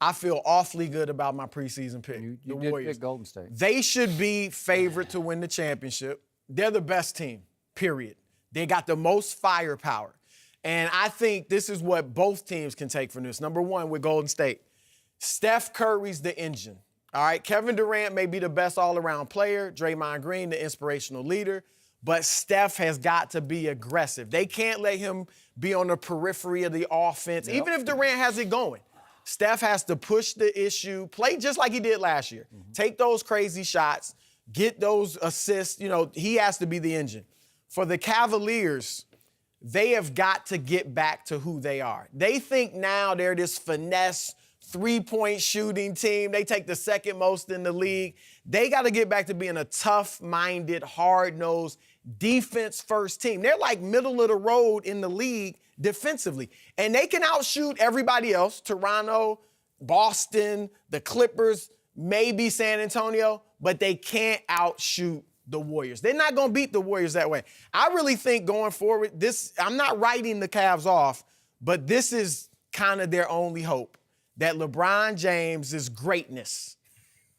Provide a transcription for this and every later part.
I feel awfully good about my preseason pick. You the did Warriors. pick Golden State. They should be favored to win the championship. They're the best team, period. They got the most firepower. And I think this is what both teams can take from this. Number one, with Golden State, Steph Curry's the engine. All right, Kevin Durant may be the best all-around player, Draymond Green, the inspirational leader, but Steph has got to be aggressive. They can't let him be on the periphery of the offense, even if Durant has it going. Steph has to push the issue, play just like he did last year. Take those crazy shots, get those assists. You know, he has to be the engine. For the Cavaliers, they have got to get back to who they are. They think now they're this finesse, three-point shooting team. They take the second most in the league. They got to get back to being a tough-minded, hard-nosed, defense-first team. They're like middle of the road in the league defensively. And they can outshoot everybody else, Toronto, Boston, the Clippers, maybe San Antonio, but they can't outshoot the Warriors. They're not going to beat the Warriors that way. I really think going forward, I'm not writing the Cavs off, but this is kind of their only hope, that LeBron James' greatness,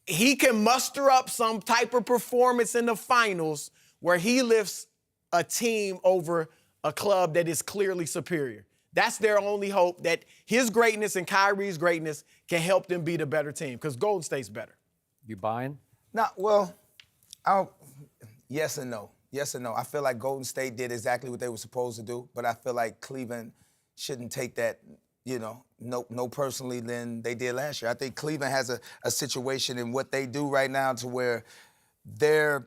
he can muster up some type of performance in the finals where he lifts a team over a club that is clearly superior. That's their only hope, that his greatness and Kyrie's greatness can help them beat a better team, because Golden State's better. You buying? Yes and no. Yes and no. I feel like Golden State did exactly what they were supposed to do, but I feel like Cleveland shouldn't take that, no personally than they did last year. I think Cleveland has a situation in what they do right now to where they're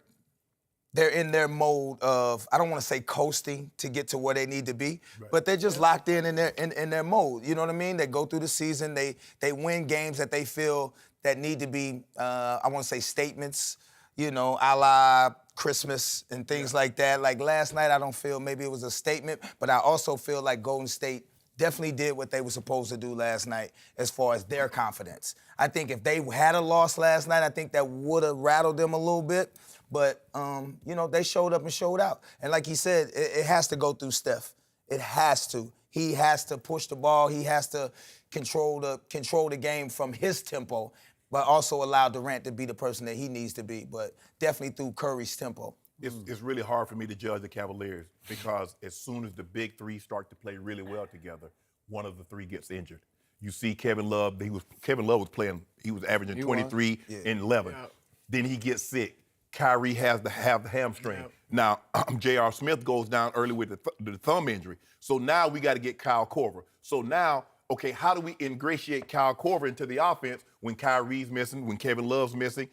in their mode of, I don't want to say coasting to get to where they need to be, but they're just locked in their mode. You know what I mean? They go through the season, they win games that they feel that need to be, I want to say statements, a la Christmas and things like that. Like last night, I don't feel maybe it was a statement, but I also feel like Golden State definitely did what they were supposed to do last night as far as their confidence. I think if they had a loss last night, I think that would have rattled them a little bit. But, they showed up and showed out. And like he said, it has to go through Steph. It has to. He has to push the ball. He has to control the game from his tempo, but also allow Durant to be the person that he needs to be, but definitely through Curry's tempo. It's really hard for me to judge the Cavaliers because as soon as the big three start to play really well together, one of the three gets injured. You see Kevin Love was playing, he was averaging 23 and 11. Yeah. Then he gets sick. Kyrie has the hamstring. Yeah. Now, J.R. Smith goes down early with the thumb injury. So now we got to get Kyle Korver. So now, okay, how do we ingratiate Kyle Korver into the offense when Kyrie's missing, when Kevin Love's missing?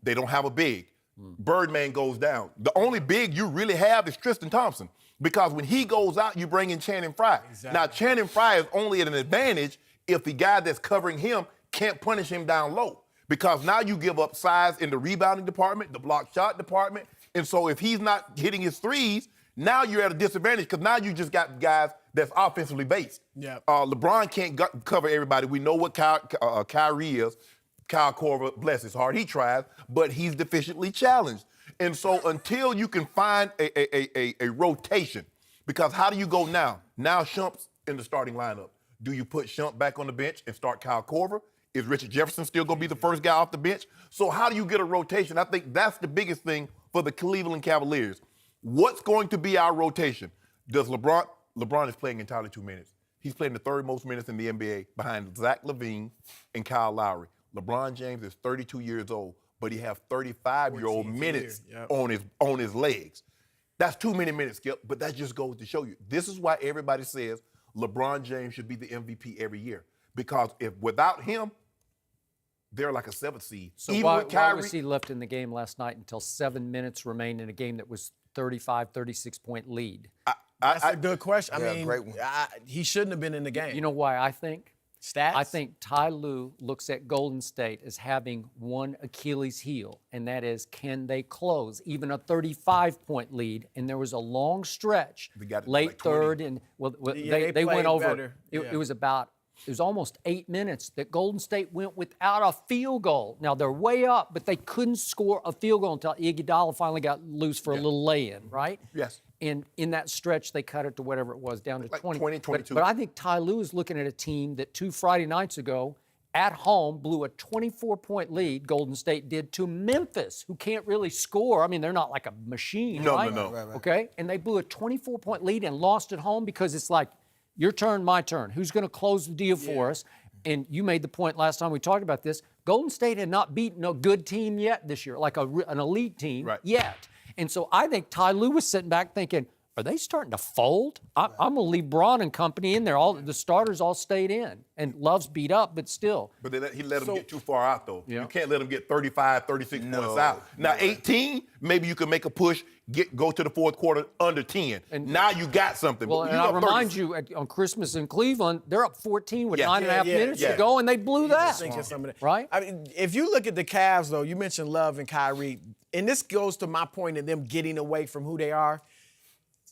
They don't have a big. Birdman goes down. The only big you really have is Tristan Thompson, because when he goes out, you bring in Channing Frye. Exactly. Now, Channing Frye is only at an advantage if the guy that's covering him can't punish him down low, because now you give up size in the rebounding department, the block shot department, and so if he's not hitting his threes, now you're at a disadvantage because now you just got guys that's offensively based. Yep. LeBron can't cover everybody. We know what Kyrie is. Kyle Korver, bless his heart, he tries, but he's deficiently challenged. And so until you can find a rotation, because how do you go now? Now Shump's in the starting lineup. Do you put Shump back on the bench and start Kyle Korver? Is Richard Jefferson still going to be the first guy off the bench? So how do you get a rotation? I think that's the biggest thing for the Cleveland Cavaliers. What's going to be our rotation? Does LeBron is playing entirely 2 minutes. He's playing the third most minutes in the NBA behind Zach LaVine and Kyle Lowry. LeBron James is 32 years old, but he has 35-year-old minutes on his legs. That's too many minutes, Skip, but that just goes to show you. This is why everybody says LeBron James should be the MVP every year, because if without him, they're like a 7th seed. So why was he left in the game last night until 7 minutes remained in a game that was 35, 36-point lead? That's a good question. Yeah, I mean, great one. He shouldn't have been in the game. You know why I think? Stats? I think Ty Lue looks at Golden State as having one Achilles heel, and that is, can they close even a 35-point lead? And there was a long stretch, late like third, and they went over. It was almost 8 minutes that Golden State went without a field goal. Now, they're way up, but they couldn't score a field goal until Iguodala finally got loose for a little lay-in, right? Yes. And in that stretch, they cut it to whatever it was, down to like 20. 22. But I think Ty Lue is looking at a team that 2 Friday nights ago at home blew a 24-point lead, Golden State did, to Memphis, who can't really score. I mean, they're not like a machine, right? No. Right. Okay? And they blew a 24-point lead and lost at home because it's like, your turn, my turn. Who's going to close the deal for us? And you made the point last time we talked about this. Golden State had not beaten a good team yet this year, like an elite team yet. And so I think Ty Lue was sitting back thinking, are they starting to fold? I'm going to leave Braun and company in there. All the starters all stayed in. And Love's beat up, but still. But he let them get too far out, though. Yeah. You can't let them get 35, 36 points out. Now, 18, maybe you can make a push, go to the fourth quarter under 10. And now you got something. Well, and I'll remind you, on Christmas in Cleveland, they're up 14 with 9.5 minutes to go, and they blew that. Right? I mean, if you look at the Cavs, though, you mentioned Love and Kyrie, and this goes to my point of them getting away from who they are.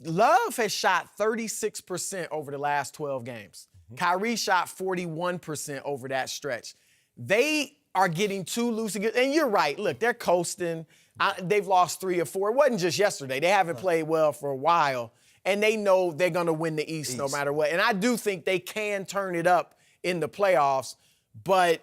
Love has shot 36% over the last 12 games. Kyrie shot 41% over that stretch. They are getting too loose again. And you're right. Look, they're coasting. They've lost 3 or 4. It wasn't just yesterday. They haven't played well for a while. And they know they're going to win the East no matter what. And I do think they can turn it up in the playoffs. But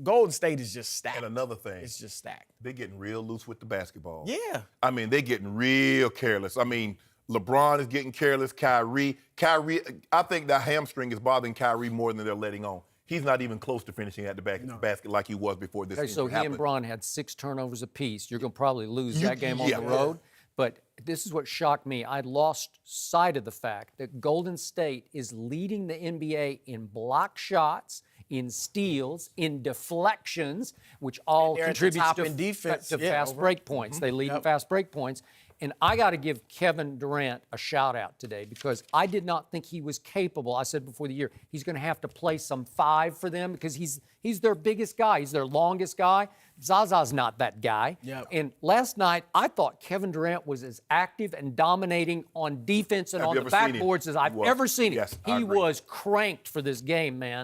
Golden State is just stacked. And another thing. It's just stacked. They're getting real loose with the basketball. Yeah. I mean, they're getting real careless. I mean, LeBron is getting careless. Kyrie, I think that hamstring is bothering Kyrie more than they're letting on. He's not even close to finishing at the basket like he was before this So he and Braun had 6 turnovers apiece. You're going to probably lose that game on the road. But this is what shocked me. I lost sight of the fact that Golden State is leading the NBA in block shots, in steals, in deflections, which all contributes to fast break points. They lead in fast break points. And I got to give Kevin Durant a shout out today because I did not think he was capable. I said before the year, he's going to have to play some 5 for them because he's their biggest guy. He's their longest guy. Zaza's not that guy. And last night, I thought Kevin Durant was as active and dominating on defense and on the backboards as I've ever seen him. Yes, he was cranked for this game, man.